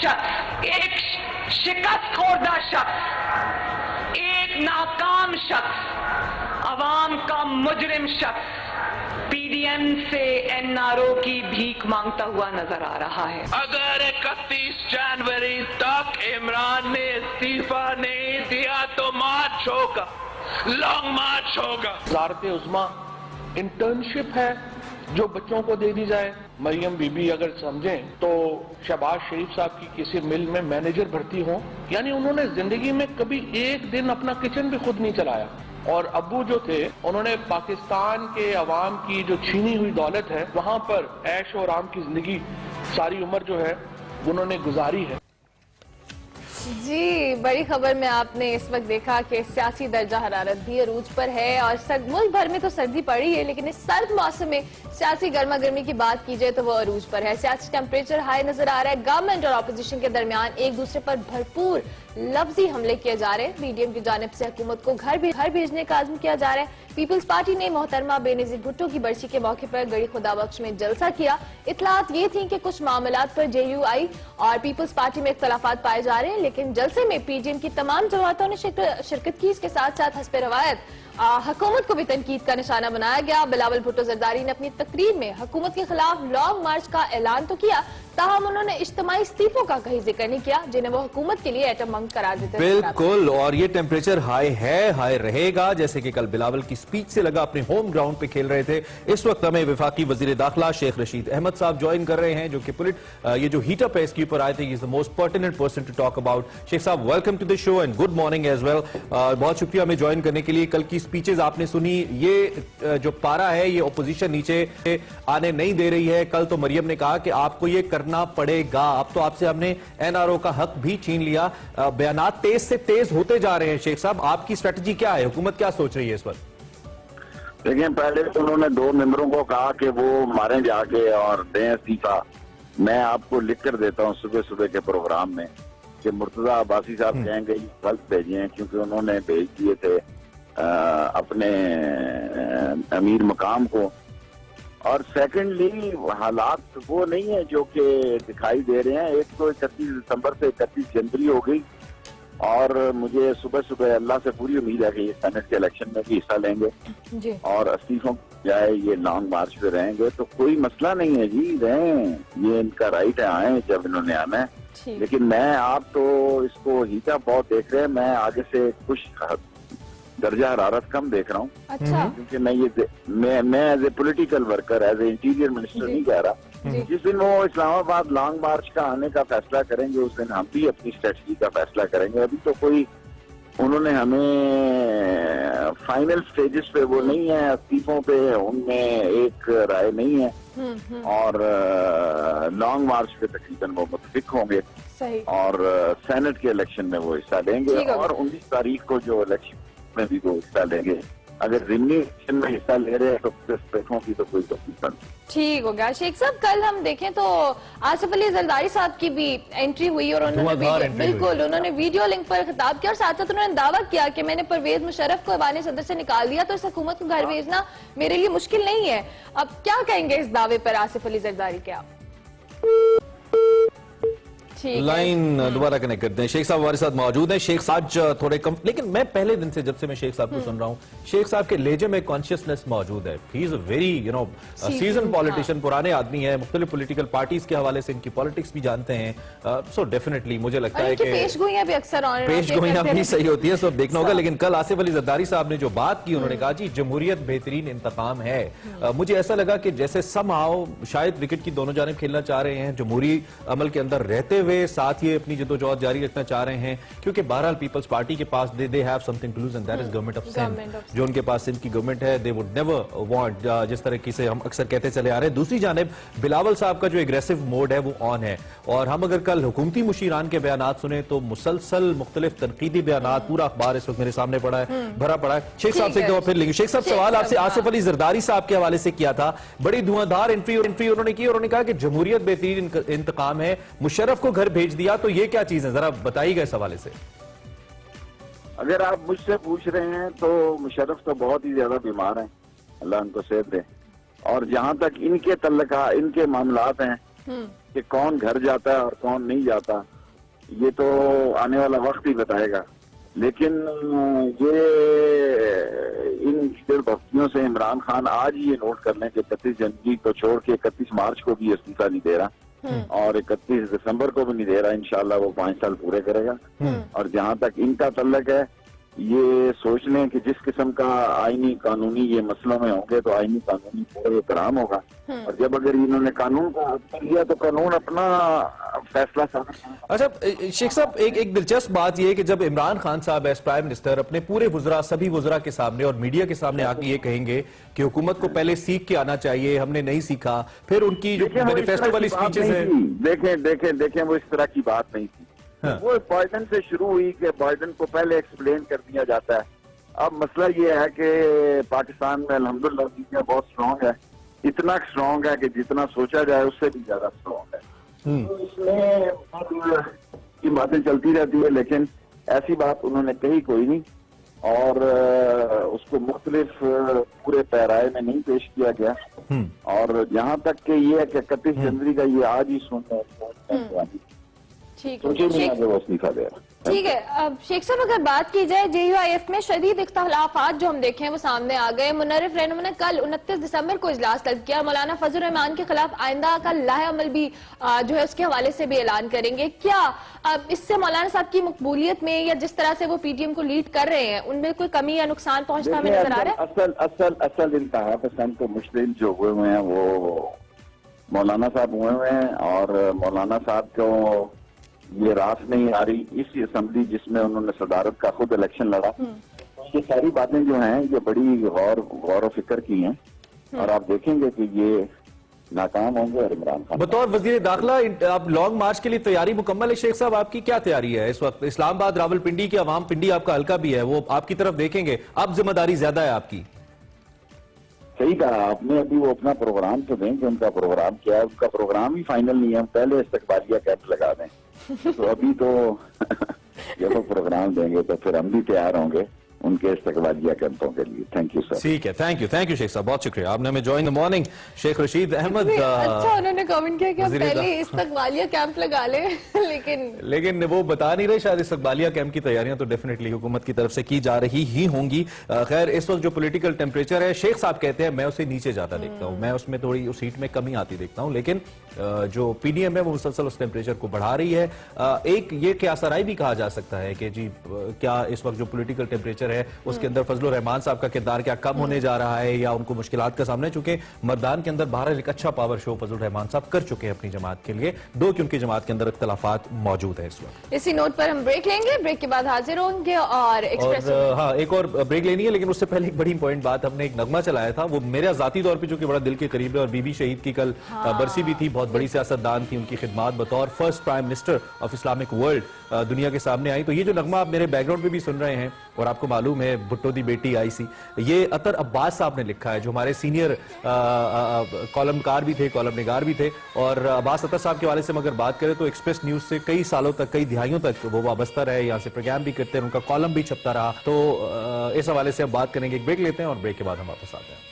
شخص، ایک شکست خوردہ شخص، ایک ناکام شخص، عوام کا مجرم شخص پی ڈی ایم سے این آر او کی بھیک مانگتا ہوا نظر آ رہا ہے۔ اگر 31 جنوری تک عمران نے استعفیٰ نہیں دیا تو مارچ ہوگا، لانگ مارچ ہوگا۔ وزارت عظمیٰ انٹرنشپ ہے جو بچوں کو دے دی جائے۔ مریم بی بی اگر سمجھیں تو شہباز شریف صاحب کی کسی مل میں مینیجر بھرتی ہوں، یعنی انہوں نے زندگی میں کبھی ایک دن اپنا کچن بھی خود نہیں چلایا۔ اور ابو جو تھے انہوں نے پاکستان کے عوام کی جو چھینی ہوئی دولت ہے وہاں پر عیش و آرام کی زندگی ساری عمر جو ہے انہوں نے گزاری ہے۔ جی، بڑی خبر میں آپ نے اس وقت دیکھا کہ سیاسی درجہ حرارت بھی عروج پر ہے اور ملک بھر میں تو سردی پڑی ہے، لیکن اس سرد موسم میں سیاسی گرما گرمی کی بات کی جائے تو وہ عروج پر ہے۔ سیاسی ٹیمپریچر ہائی نظر آ رہا ہے۔ گورنمنٹ اور اپوزیشن کے درمیان ایک دوسرے پر بھرپور لفظی حملے کیے جا رہے ہیں۔ پی ڈی ایم کی جانب سے حکومت کو گھر بھیجنے کا عزم کیا جا رہا ہے۔ پیپلز پارٹی نے محترمہ بے نظیر بھٹو کی برسی کے موقع پر گڑی خدا بخش میں جلسہ کیا۔ اطلاعات یہ تھیں کہ کچھ معاملات پر جے یو آئی اور پیپلز پارٹی میں اختلافات پائے جا رہے ہیں، لیکن جلسے میں پی ڈی ایم کی تمام جماعتوں نے شرکت کی۔ اس کے ساتھ ساتھ حسب روایت حکومت کو بھی تنقید کا نشانہ بنایا گیا۔ بلاول بھٹو زرداری نے اپنی تقریر میں حکومت کے خلاف لانگ مارچ کا اعلان تو کیا، تاہم انہوں نے اجتماعی استعفوں کا کہیں ذکر نہیں کیا جنہیں وہ حکومت کے لیے ایٹم بم قرار دیتے ہیں۔ بالکل، اور یہ ٹیمپریچر ہائی ہے، ہائی رہے گا، جیسے کہ کل بلاول کی سپیچ سے لگا اپنے ہوم گراؤنڈ پہ کھیل رہے تھے۔ اس وقت ہمیں وفاقی وزیر داخلہ شیخ رشید احمد صاحب جوائن کر رہے ہیں، جو کہ یہ جو ہیٹ اپ ہے اس کے اوپر آئے تھے۔ He is the most pertinent person to talk about۔ Sheikh صاحب welcome to the show and good morning as well. بہت شکریہ ہمیں جوائن کرنے کے لیے۔ کل کی سپیچز آپ نے سنی، یہ جو پارا ہے یہ اپوزیشن نیچے آنے نہیں دے رہی ہے۔ کل تو مریم نے کہا کہ آپ کو یہ کرنا پڑے گا، اب تو آپ سے ہم نے این آر او کا حق بھی چھین لیا۔ بیانات تیز سے تیز ہوتے جا رہے ہیں۔ شیخ صاحب آپ کی اسٹریٹجی کیا ہے؟ حکومت کیا سوچ رہی ہے اس وقت؟ دیکھیں، پہلے تو انہوں نے 2 ممبروں کو کہا کہ وہ ماریں جا کے اور دیں استعفیٰ۔ میں آپ کو لکھ کر دیتا ہوں صبح کے پروگرام میں کہ مرتضی عباسی صاحب کہیں گے یہ غلط بھیجے ہیں، کیونکہ انہوں نے بھیج دیے تھے اپنے امیر مقام کو۔ اور سیکنڈلی حالات وہ نہیں ہے جو کہ دکھائی دے رہے ہیں۔ ایک تو 31 دسمبر سے 31 جنوری ہو گئی، اور مجھے صبح اللہ سے پوری امید ہے کہ یہ سینٹ کے الیکشن میں بھی حصہ لیں گے اور استعفوں جائے یہ لانگ مارچ پہ رہیں گے تو کوئی مسئلہ نہیں ہے جی، رہیں، یہ ان کا رائٹ ہے، آئیں جب انہوں نے آنا ہے۔ لیکن میں آپ تو اس کو ہیٹا بہت دیکھ رہے ہیں، میں آگے سے کچھ درجہ حرارت کم دیکھ رہا ہوں، کیونکہ میں as a political worker, as a interior minister نہیں کہہ رہا۔ جس دن وہ اسلام آباد لانگ مارچ کا آنے کا فیصلہ کریں گے اس دن ہم بھی اپنی اسٹریٹجی کا فیصلہ کریں گے۔ ابھی تو کوئی انہوں نے ہمیں فائنل سٹیجز پہ وہ نہیں ہے، استعفوں پہ ان میں ایک رائے نہیں ہے، اور لانگ مارچ پہ تقریباً وہ متفق ہوں گے اور سینٹ کے الیکشن میں وہ حصہ لیں گے، اور 19 تاریخ کو جو الیکشن میں بھی وہ حصہ لیں گے۔ اگر ضمنی الیکشن میں حصہ لے رہے ہیں تو استعفوں کی تو کوئی تکلیف نہیں۔ ٹھیک ہو گیا شیخ صاحب۔ کل ہم دیکھیں تو آصف علی زرداری صاحب کی بھی انٹری ہوئی اور انہوں نے ویڈیو لنک پر خطاب کیا، اور ساتھ ساتھ انہوں نے دعویٰ کیا کہ میں نے پرویز مشرف کو ایوان صدر سے نکال دیا تو اس حکومت کو گھر بھیجنا میرے لیے مشکل نہیں ہے۔ اب کیا کہیں گے اس دعوے پر آصف علی زرداری کے آپ؟ لائن دوبارہ کنیکٹ کرتے ہیں۔ شیخ صاحب ہمارے ساتھ موجود ہیں۔ شیخ صاحب تھوڑے کم، لیکن میں پہلے دن سے جب سے میں شیخ صاحب کو سن رہا ہوں، شیخ صاحب کے لہجے میں کانشیسنس موجود ہے۔ ہی از اے ویری سیزن پولیٹیشین، پرانے آدمی ہیں، مختلف پولیٹیکل پارٹیز کے حوالے سے ان کی پالیٹکس بھی جانتے ہیں۔ سو ڈیفینیٹلی مجھے لگتا ہے کہ پیش گوئیاں بھی اکثر بھی صحیح ہوتی ہے، سب دیکھنا ہوگا۔ لیکن کل آصف علی زرداری صاحب نے جو بات کی، انہوں نے کہا جی جمہوریت بہترین انتقام ہے۔ مجھے ایسا لگا کہ جیسے سم ہاؤ شاید وکٹ کی دونوں جانب کھیلنا چاہ رہے ہیں، جمہوری عمل کے اندر رہتے ہوئے ساتھ یہ اپنی جدوجہد جاری رکھنا چاہ رہے ہیں، کیونکہ بہرحال پیپلز پارٹی کے پاس they have something to lose and that is government of Sindh، جو ان کے پاس سندھ کی گورنمنٹ ہے۔ they would never want، جس طرح سے ہم اکثر کہتے چلے آ رہے ہیں۔ دوسری جانب بلاول صاحب کا جو اگریسو موڈ ہے وہ آن ہے، اور ہم اگر کل حکومتی مشیران کے بیانات سنیں تو مسلسل مختلف تنقیدی بیانات، پورا اخبار اس وقت میرے سامنے پڑا ہے، بھرا پڑا ہے۔ شیخ صاحب سے ایک دفعہ پھر لیں گے۔ شیخ صاحب سوال آپ سے آصف علی زرداری صاحب کے حوالے سے کیا تھا، بڑی دھواندار انٹرویو انہوں نے کی، اور انہوں نے کہا کہ جمہوریت بہترین انتقام ہے، مشرف کو گھر بھیج دیا، تو یہ کیا چیز ہے، ذرا بتائیے گا اس حوالے سے۔ اگر آپ مجھ سے پوچھ رہے ہیں تو مشرف تو بہت ہی زیادہ بیمار ہیں، اللہ ان کو صحت دے، اور جہاں تک ان کے تعلقات، ان کے معاملات ہیں کہ کون گھر جاتا ہے اور کون نہیں جاتا یہ تو آنے والا وقت ہی بتائے گا. لیکن یہ ان لیڈر بستیوں سے عمران خان آج ہی یہ نوٹ کر لیں کہ 31 جنوری کو چھوڑ کے 31 مارچ کو بھی استعفیٰ نہیں دے رہا اور 31 دسمبر کو بھی نہیں دے رہا. انشاءاللہ وہ 5 سال پورے کرے گا. اور جہاں تک ان کا تعلق ہے یہ سوچ لیں کہ جس قسم کا آئینی قانونی یہ مسئلوں میں ہوں گے تو آئینی قانونی پورے احترام ہوگا. اور جب اگر انہوں نے قانون کو کر لیا تو قانون اپنا فیصلہ اچھا شیخ صاحب ایک دلچسپ بات یہ ہے کہ جب عمران خان صاحب ایز پرائم منسٹر اپنے پورے وزراء سبھی وزراء کے سامنے اور میڈیا کے سامنے آ کے یہ کہیں گے کہ حکومت کو پہلے سیکھ کے آنا چاہیے, ہم نے نہیں سیکھا, پھر ان کی جو مینیفیسٹو والی سپیچز ہیں دیکھیں وہ اس طرح کی بات نہیں تھی. وہ بائیڈن سے شروع ہوئی کہ بائیڈن کو پہلے ایکسپلین کر دیا جاتا ہے. اب مسئلہ یہ ہے کہ پاکستان میں الحمدللہ میڈیا بہت اسٹرانگ ہے, اتنا اسٹرانگ ہے کہ جتنا سوچا جائے اس سے بھی زیادہ اسٹرانگ ہے. تو اس میں کی باتیں چلتی رہتی ہے لیکن ایسی بات انہوں نے کہی کوئی نہیں اور اس کو مختلف پورے پیرائے میں نہیں پیش کیا گیا. اور جہاں تک کہ یہ ہے کہ 31 جنوری کا یہ آج ہی سننا ٹھیک ہے. اب شیخ صاحب اگر بات کی جائے JUIF میں شدید اختلافات جو ہم دیکھیں وہ سامنے آ گئے. منرف رہنما نے کل 29 دسمبر کو اجلاس طلب کیا. مولانا فضل الرحمان کے خلاف آئندہ کا لاہ عمل بھی جو ہے اس کے حوالے سے بھی اعلان کریں گے. کیا اس سے مولانا صاحب کی مقبولیت میں یا جس طرح سے وہ PTM کو لیڈ کر رہے ہیں ان میں کوئی کمی یا نقصان پہنچنا ہمیں نظر آ رہا ہے؟ اصل انتہا پسند تو مشکل جو ہوئے ہیں وہ مولانا صاحب ہوئے ہیں اور مولانا صاحب کو یہ راس نہیں آ رہی اس اسمبلی جس میں انہوں نے صدارت کا خود الیکشن لڑا. یہ ساری باتیں جو ہیں یہ بڑی غور و فکر کی ہیں اور آپ دیکھیں گے کہ یہ ناکام ہوں گے. اور عمران خان بطور وزیر داخلہ آپ لانگ مارچ کے لیے تیاری مکمل ہے شیخ صاحب؟ آپ کی کیا تیاری ہے اس وقت؟ اسلام آباد راول پنڈی کی عوام, پنڈی آپ کا حلقہ بھی ہے, وہ آپ کی طرف دیکھیں گے, اب ذمہ داری زیادہ ہے آپ کی. صحیح کہا آپ نے. ابھی وہ اپنا پروگرام تو دیں کہ ان کا پروگرام کیا ہے. ان کا پروگرام ہی فائنل نہیں ہے. ہم پہلے استقبالیہ کیمپ لگا دیں تو ابھی تو جب وہ پروگرام دیں گے تو پھر ہم بھی تیار ہوں گے ان کے استقبالیہ کیمپوں کے لیے. Thank you sir. ٹھیک ہے, تھینک یو شیخ صاحب, بہت شکریہ. آپ نے ہمیں join the morning. Sheikh Rashid Ahmad اچھا انہوں نے کامنٹ کیا کہ ہم پہلے استقبالیہ کیمپ لگا لیں لیکن وہ بتا نہیں رہے. شاید استقبالیہ کیمپ کی تیاریاں تو ڈیفینیٹلی حکومت کی طرف سے کی جا رہی ہی ہوں گی. خیر اس وقت جو پولیٹیکل ٹیمپریچر ہے شیخ صاحب کہتے ہیں میں اسے نیچے جاتا دیکھتا ہوں, میں اس میں تھوڑی اس سیٹ میں کمی آتی دیکھتا ہوں, لیکن جو PDM ہے وہ مسلسل اس ٹیمپریچر کو بڑھا رہی ہے. ایک یہ قیاس آرائی بھی کہا جا سکتا ہے کہ جی کیا اس وقت جو پولیٹیکل ٹیمپریچر ہے اس کے اندر فضل الرحمان صاحب کا کردار کیا کم ہونے جا رہا ہے یا ان کو مشکلات کا سامنا, چونکہ مردان کے اندر بہرحال ایک اچھا پاور شو فضل الرحمان صاحب کر چکے ہیں اپنی جماعت کے لیے, دو کہ ان کی جماعت کے اندر اختلافات موجود ہیں اس وقت. اسی نوٹ پر ہم بریک لیں گے, بریک کے بعد حاضر ہوں گے اور ہاں ایک اور بریک لینی ہے, لیکن اس سے پہلے ایک بڑی امپورٹنٹ بات, ہم نے ایک نغمہ چلایا تھا وہ میرا ذاتی طور پہ جو کہ بڑا دل کے قریب ہے, اور بی بی شہید کی کل برسی بھی تھی, بہت بڑی سیاستدان تھی, ان کی خدمات بطور first prime minister of Islamic world دنیا کے سامنے آئی. تو یہ جو نغمہ آپ میرے بیک گراؤنڈ پہ بھی سن رہے ہیں اور آپ کو معلوم ہے بھٹو دی بیٹی آئی سی, یہ عطر عباس صاحب نے لکھا ہے جو ہمارے سینئر کالم کار بھی تھے, کالم نگار بھی تھے. اور عباس عطر صاحب کے حوالے سے اگر بات کریں تو ایکسپریس نیوز سے کئی سالوں تک, کئی دہائیوں تک وہ وابستہ رہے, یہاں سے پروگرام بھی کرتے ہیں, ان کا کالم بھی چھپتا رہا. تو اس حوالے سے اب بات کریں گے, ایک بریک لیتے ہیں اور بریک کے بعد ہم واپس آتے ہیں.